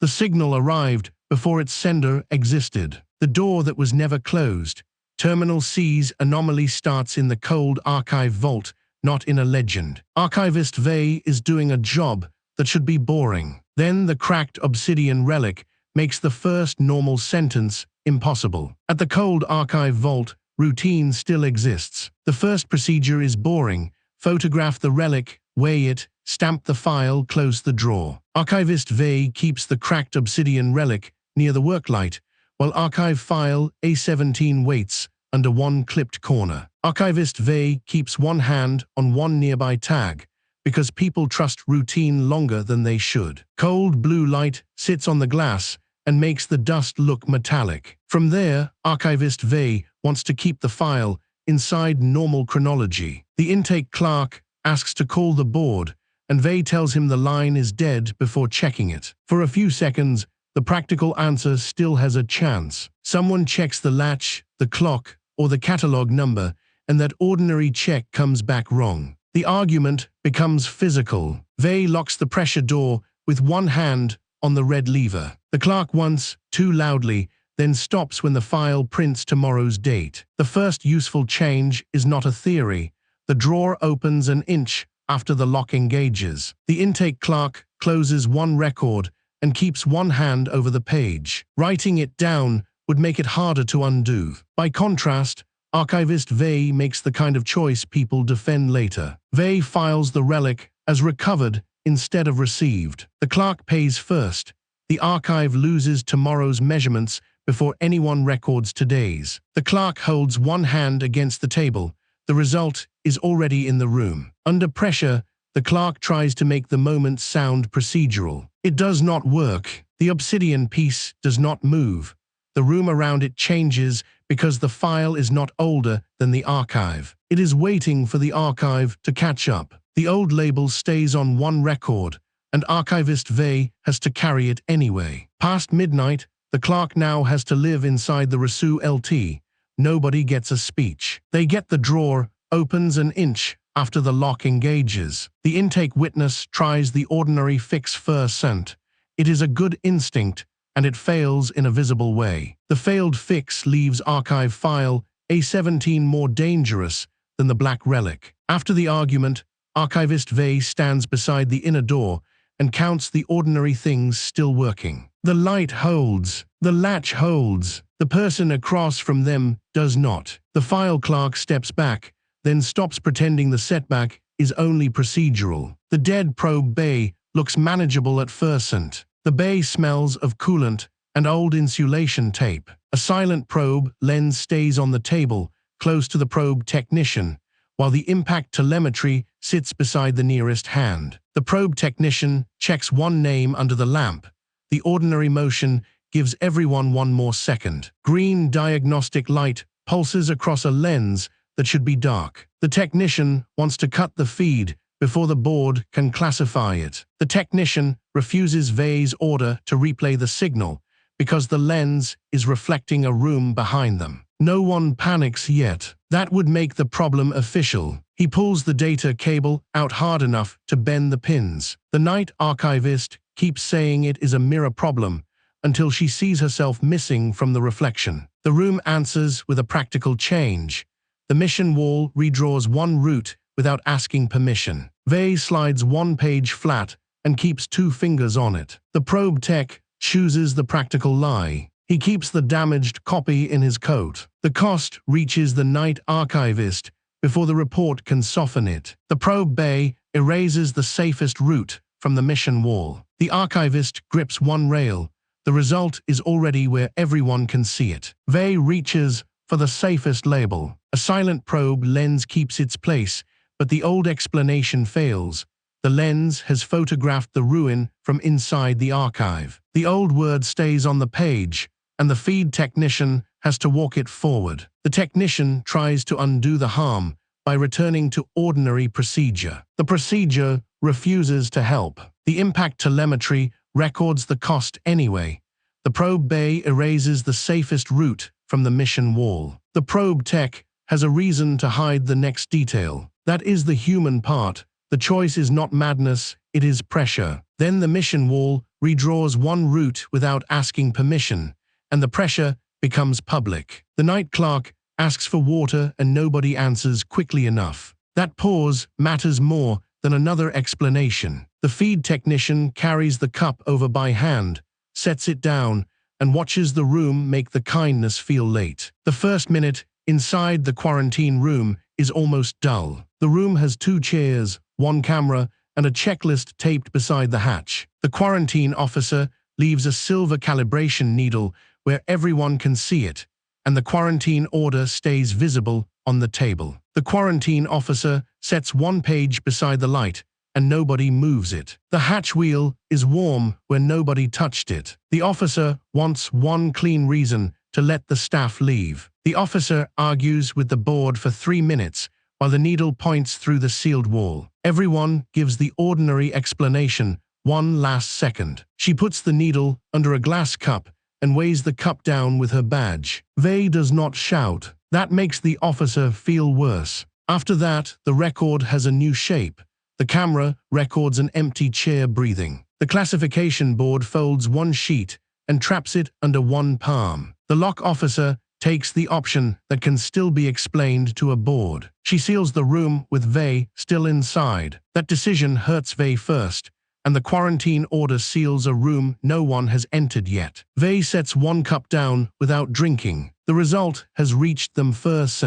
The signal arrived before its sender existed. The door that was never closed. Terminal C's Anomaly starts in the cold archive vault, not in a legend. Archivist Vey is doing a job that should be boring. Then the cracked obsidian relic makes the first normal sentence impossible. At the cold archive vault, routine still exists. The first procedure is boring. Photograph the relic, weigh it, stamp the file, close the drawer. Archivist Vey keeps the cracked obsidian relic near the worklight, while archive file A17 waits under one clipped corner. Archivist Vey keeps one hand on one nearby tag, because people trust routine longer than they should. Cold blue light sits on the glass and makes the dust look metallic. From there, Archivist Vey wants to keep the file inside normal chronology. The intake clerk asks to call the board, and Vey tells him the line is dead before checking it. For a few seconds, the practical answer still has a chance. Someone checks the latch, the clock, or the catalog number, and that ordinary check comes back wrong. The argument becomes physical. Vey locks the pressure door with one hand on the red lever. The clerk once, too loudly, then stops when the file prints tomorrow's date. The first useful change is not a theory. The drawer opens an inch after the lock engages. The intake clerk closes one record and keeps one hand over the page. Writing it down would make it harder to undo. By contrast, Archivist Vey makes the kind of choice people defend later. Vey files the relic as recovered instead of received. The clerk pays first. The archive loses tomorrow's measurements before anyone records today's. The clerk holds one hand against the table. The result is already in the room. Under pressure, the clerk tries to make the moment sound procedural. It does not work. The obsidian piece does not move. The room around it changes because the file is not older than the archive. It is waiting for the archive to catch up. The old label stays on one record, and Archivist Vey has to carry it anyway. Past midnight, the clerk now has to live inside the Rasu LT. Nobody gets a speech. They get the drawer, opens an inch after the lock engages. The intake witness tries the ordinary fix first. It is a good instinct, and it fails in a visible way. The failed fix leaves archive file A17 more dangerous than the black relic. After the argument, Archivist Vey stands beside the inner door and counts the ordinary things still working. The light holds. The latch holds. The person across from them does not. The file clerk steps back, then stops pretending the setback is only procedural. The dead probe bay looks manageable at first. The bay smells of coolant and old insulation tape. A silent probe lens stays on the table, close to the probe technician, while the impact telemetry sits beside the nearest hand. The probe technician checks one name under the lamp. The ordinary motion gives everyone one more second. Green diagnostic light pulses across a lens that should be dark. The technician wants to cut the feed before the board can classify it. The technician refuses Vey's order to replay the signal because the lens is reflecting a room behind them. No one panics yet. That would make the problem official. He pulls the data cable out hard enough to bend the pins. The night archivist keeps saying it is a mirror problem until she sees herself missing from the reflection. The room answers with a practical change. The mission wall redraws one route without asking permission. Vey slides one page flat and keeps two fingers on it. The probe tech chooses the practical lie. He keeps the damaged copy in his coat. The cost reaches the night archivist before the report can soften it. The probe bay erases the safest route from the mission wall. The archivist grips one rail. The result is already where everyone can see it. Vey reaches for the safest label. A silent probe lens keeps its place, but the old explanation fails. The lens has photographed the ruin from inside the archive. The old word stays on the page, and the feed technician has to walk it forward. The technician tries to undo the harm by returning to ordinary procedure. The procedure refuses to help. The impact telemetry records the cost anyway. The probe bay erases the safest route from the mission wall. The probe tech has a reason to hide the next detail. That is the human part. The choice is not madness, it is pressure. Then the mission wall redraws one route without asking permission, and the pressure becomes public. The night clerk asks for water and nobody answers quickly enough. That pause matters more than another explanation. The feed technician carries the cup over by hand, sets it down, and watches the room make the kindness feel late. The first minute inside the quarantine room is almost dull. The room has 2 chairs, 1 camera, and a checklist taped beside the hatch. The quarantine officer leaves a silver calibration needle where everyone can see it, and the quarantine order stays visible on the table. The quarantine officer sets 1 page beside the light, and nobody moves it. The hatch wheel is warm where nobody touched it. The officer wants 1 clean reason to let the staff leave. The officer argues with the board for 3 minutes while the needle points through the sealed wall. Everyone gives the ordinary explanation 1 last second. She puts the needle under a glass cup and weighs the cup down with her badge. Vey does not shout. That makes the officer feel worse. After that, the record has a new shape. The camera records an empty chair breathing. The classification board folds 1 sheet and traps it under 1 palm. The lock officer takes the option that can still be explained to a board. She seals the room with Vey still inside. That decision hurts Vey first, and the quarantine order seals a room no one has entered yet. Vey sets 1 cup down without drinking. The result has reached them first.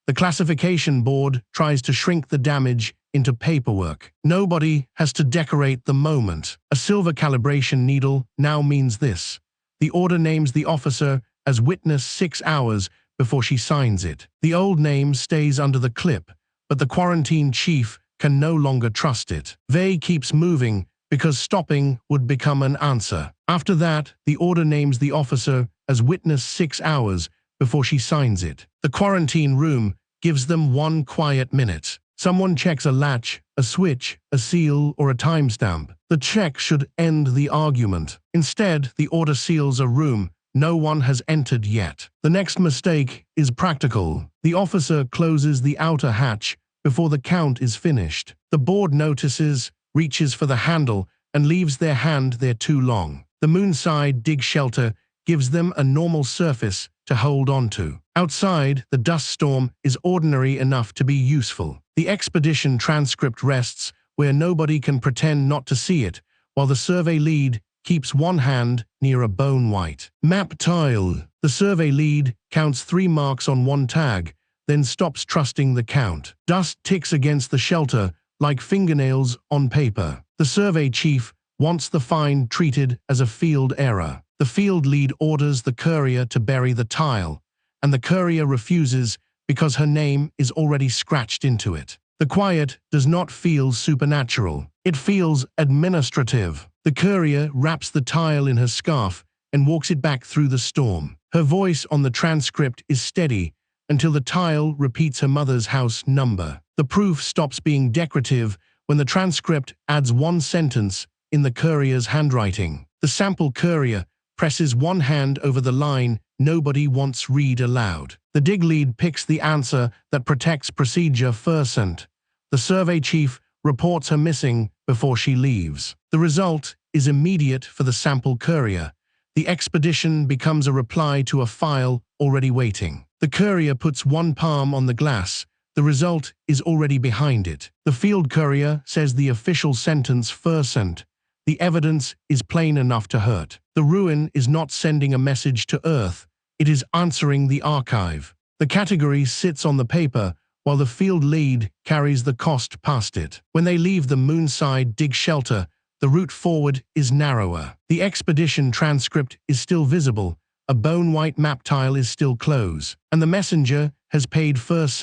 The classification board tries to shrink the damage into paperwork. Nobody has to decorate the moment. A silver calibration needle now means this. The order names the officer as witness 6 hours before she signs it. The old name stays under the clip, but the quarantine chief can no longer trust it. Vey keeps moving because stopping would become an answer. After that, the order names the officer as witness 6 hours before she signs it. The quarantine room gives them 1 quiet minute. Someone checks a latch, a switch, a seal, or a timestamp. The check should end the argument. Instead, the order seals a room no one has entered yet. The next mistake is practical. The officer closes the outer hatch before the count is finished. The board notices, reaches for the handle, and leaves their hand there too long. The moonside dig shelter gives them a normal surface to hold onto. Outside, the dust storm is ordinary enough to be useful. The expedition transcript rests where nobody can pretend not to see it, while the survey lead keeps 1 hand near a bone white map tile. The survey lead counts 3 marks on 1 tag, then stops trusting the count. Dust ticks against the shelter like fingernails on paper. The survey chief wants the find treated as a field error. The field lead orders the courier to bury the tile, and the courier refuses because her name is already scratched into it. The quiet does not feel supernatural. It feels administrative. The courier wraps the tile in her scarf and walks it back through the storm. Her voice on the transcript is steady until the tile repeats her mother's house number. The proof stops being decorative when the transcript adds 1 sentence in the courier's handwriting. The sample courier presses 1 hand over the line nobody wants read aloud. The dig lead picks the answer that protects procedure first. The survey chief reports her missing before she leaves. The result is immediate for the sample courier. The expedition becomes a reply to a file already waiting. The courier puts 1 palm on the glass. The result is already behind it. The field courier says the official sentence first. The evidence is plain enough to hurt. The ruin is not sending a message to Earth. It is answering the archive. The category sits on the paper, while the field lead carries the cost past it. When they leave the moonside dig shelter, the route forward is narrower. The expedition transcript is still visible, a bone-white map tile is still closed, and the messenger has paid first.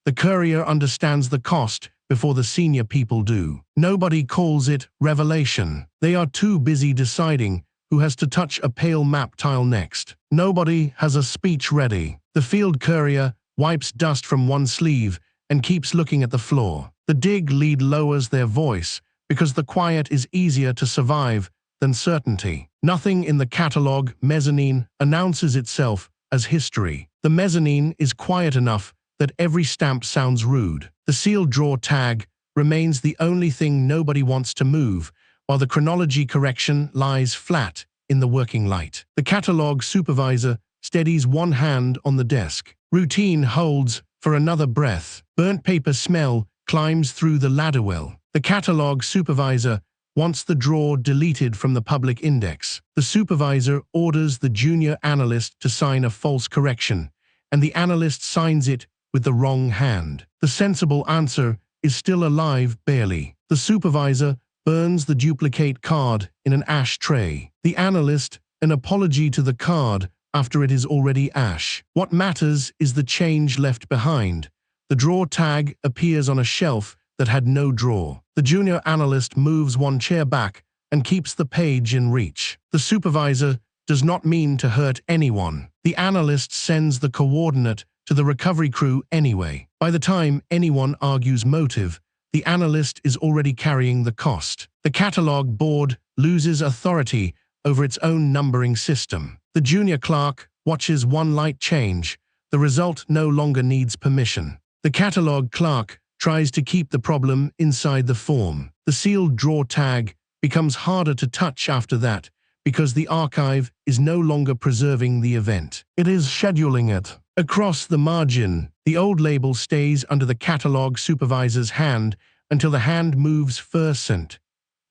The courier understands the cost before the senior people do. Nobody calls it revelation. They are too busy deciding who has to touch a pale map tile next. Nobody has a speech ready. The field courier wipes dust from 1 sleeve and keeps looking at the floor. The dig lead lowers their voice because the quiet is easier to survive than certainty. Nothing in the catalog mezzanine announces itself as history. The mezzanine is quiet enough that every stamp sounds rude. The sealed drawer tag remains the only thing nobody wants to move, while the chronology correction lies flat in the working light. The catalog supervisor steadies one hand on the desk. Routine holds for another breath. Burnt paper smell climbs through the ladder well. The catalog supervisor wants the drawer deleted from the public index. The supervisor orders the junior analyst to sign a false correction, and the analyst signs it with the wrong hand. The sensible answer is still alive barely. The supervisor burns the duplicate card in an ash tray. The analyst, an apology to the card after it is already ash. What matters is the change left behind. The drawer tag appears on a shelf that had no drawer. The junior analyst moves one chair back and keeps the page in reach. The supervisor does not mean to hurt anyone. The analyst sends the coordinate to the recovery crew anyway. By the time anyone argues motive, the analyst is already carrying the cost. The catalog board loses authority over its own numbering system. The junior clerk watches one light change. The result no longer needs permission. The catalog clerk tries to keep the problem inside the form. The sealed drawer tag becomes harder to touch after that because the archive is no longer preserving the event. It is scheduling it. Across the margin, the old label stays under the catalog supervisor's hand until the hand moves first.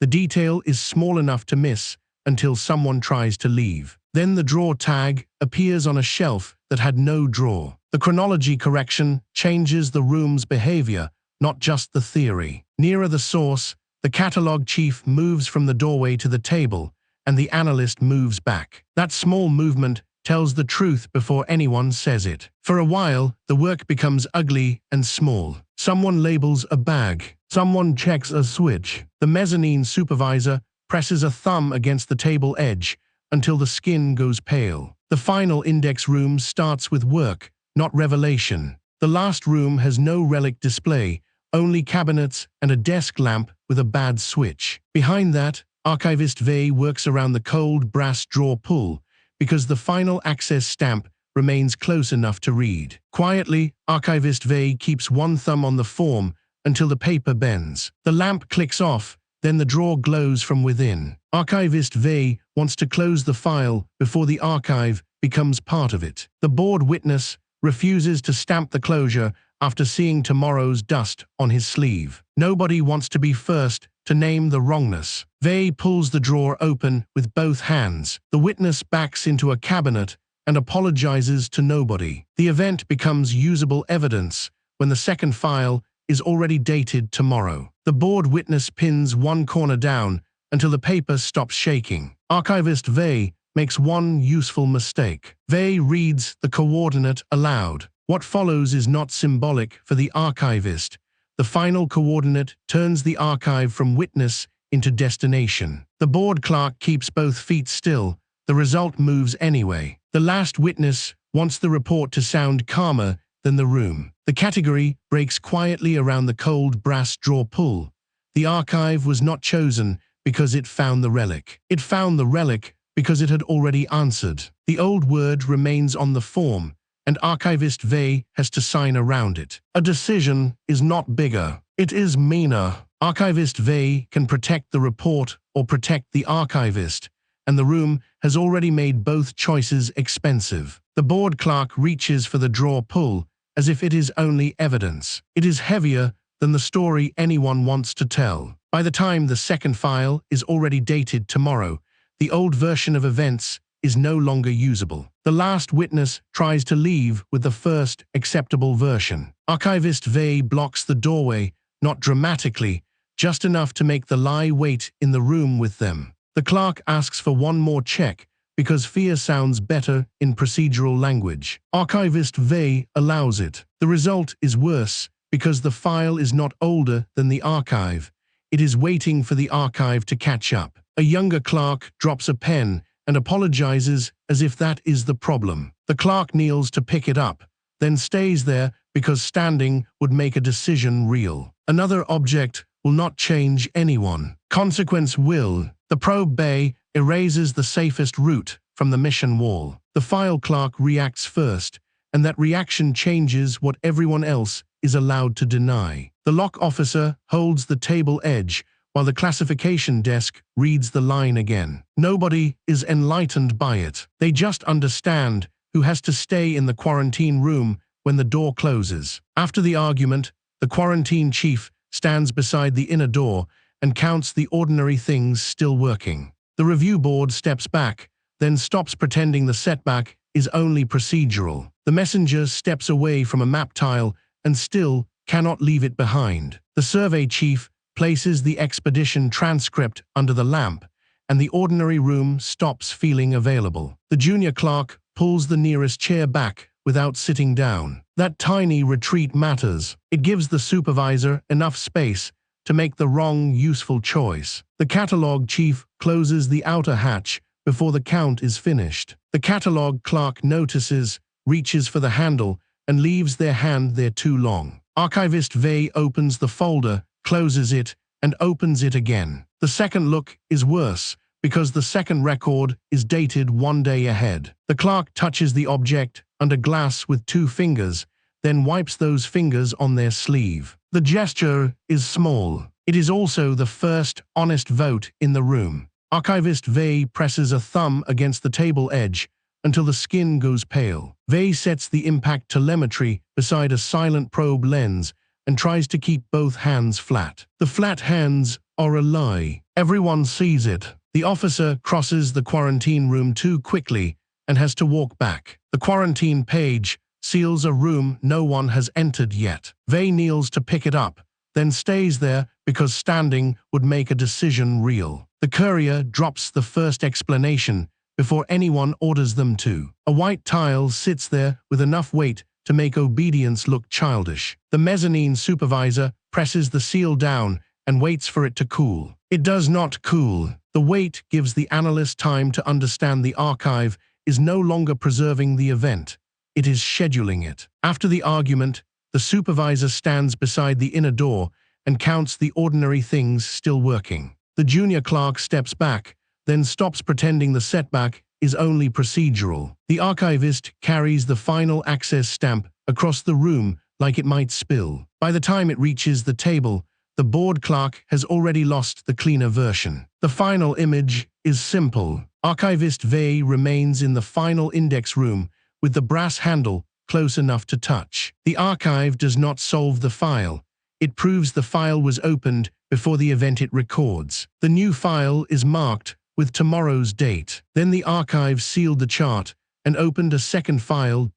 The detail is small enough to miss until someone tries to leave. Then the drawer tag appears on a shelf that had no drawer. The chronology correction changes the room's behavior, not just the theory. Nearer the source, the catalog chief moves from the doorway to the table, and the analyst moves back. That small movement tells the truth before anyone says it. For a while, the work becomes ugly and small. Someone labels a bag. Someone checks a switch. The mezzanine supervisor presses a thumb against the table edge until the skin goes pale. The final index room starts with work, not revelation. The last room has no relic display, only cabinets and a desk lamp with a bad switch. Behind that, Archivist Vey works around the cold brass drawer pull because the final access stamp remains close enough to read. Quietly, Archivist Vey keeps one thumb on the form until the paper bends. The lamp clicks off, then the drawer glows from within. Archivist Vey wants to close the file before the archive becomes part of it. The board witness refuses to stamp the closure after seeing tomorrow's dust on his sleeve. Nobody wants to be first to name the wrongness. Vey pulls the drawer open with both hands. The witness backs into a cabinet and apologizes to nobody. The event becomes usable evidence when the second file is already dated tomorrow. The board witness pins one corner down until the paper stops shaking. Archivist Vey makes one useful mistake. Vey reads the coordinate aloud. What follows is not symbolic for the archivist. The final coordinate turns the archive from witness into destination. The board clerk keeps both feet still. The result moves anyway. The last witness wants the report to sound calmer than the room. The category breaks quietly around the cold brass drawer pull. The archive was not chosen because it found the relic. It found the relic because it had already answered. The old word remains on the form, and Archivist Vey has to sign around it. A decision is not bigger. It is meaner. Archivist Vey can protect the report or protect the archivist, and the room has already made both choices expensive. The board clerk reaches for the drawer pull as if it is only evidence. It is heavier than the story anyone wants to tell. By the time the second file is already dated tomorrow, the old version of events is no longer usable. The last witness tries to leave with the first acceptable version. Archivist Vey blocks the doorway, not dramatically, just enough to make the lie wait in the room with them. The clerk asks for one more check because fear sounds better in procedural language. Archivist Vey allows it. The result is worse because the file is not older than the archive. It is waiting for the archive to catch up. A younger clerk drops a pen and apologizes as if that is the problem. The clerk kneels to pick it up, then stays there because standing would make a decision real. Another object will not change anyone. Consequence will. The probe bay erases the safest route from the mission wall. The file clerk reacts first, and that reaction changes what everyone else is allowed to deny. The lock officer holds the table edge while the classification desk reads the line again. Nobody is enlightened by it. They just understand who has to stay in the quarantine room when the door closes. After the argument, the quarantine chief stands beside the inner door and counts the ordinary things still working. The review board steps back, then stops pretending the setback is only procedural. The messenger steps away from a map tile and still cannot leave it behind. The survey chief places the expedition transcript under the lamp, and the ordinary room stops feeling available. The junior clerk pulls the nearest chair back without sitting down. That tiny retreat matters. It gives the supervisor enough space to make the wrong useful choice. The catalog chief closes the outer hatch before the count is finished. The catalog clerk notices, reaches for the handle, and leaves their hand there too long. Archivist Vey opens the folder, closes it, and opens it again. The second look is worse, because the second record is dated 1 day ahead. The clerk touches the object under glass with 2 fingers, then wipes those fingers on their sleeve. The gesture is small. It is also the first honest vote in the room. Archivist Vey presses a thumb against the table edge until the skin goes pale. Vey sets the impact telemetry beside a silent probe lens and tries to keep both hands flat. The flat hands are a lie. Everyone sees it. The officer crosses the quarantine room too quickly and has to walk back. The quarantine page seals a room no one has entered yet. Vey kneels to pick it up, then stays there because standing would make a decision real. The courier drops the first explanation before anyone orders them to. A white tile sits there with enough weight to make obedience look childish. The mezzanine supervisor presses the seal down and waits for it to cool. It does not cool. The weight gives the analyst time to understand the archive is no longer preserving the event. It is scheduling it. After the argument, the supervisor stands beside the inner door and counts the ordinary things still working. The junior clerk steps back, then stops pretending the setback is only procedural. The archivist carries the final access stamp across the room like it might spill. By the time it reaches the table, the board clerk has already lost the cleaner version. The final image is simple. Archivist Vey remains in the final index room with the brass handle close enough to touch. The archive does not solve the file. It proves the file was opened before the event it records. The new file is marked with tomorrow's date. Then the archive sealed the chart and opened a second file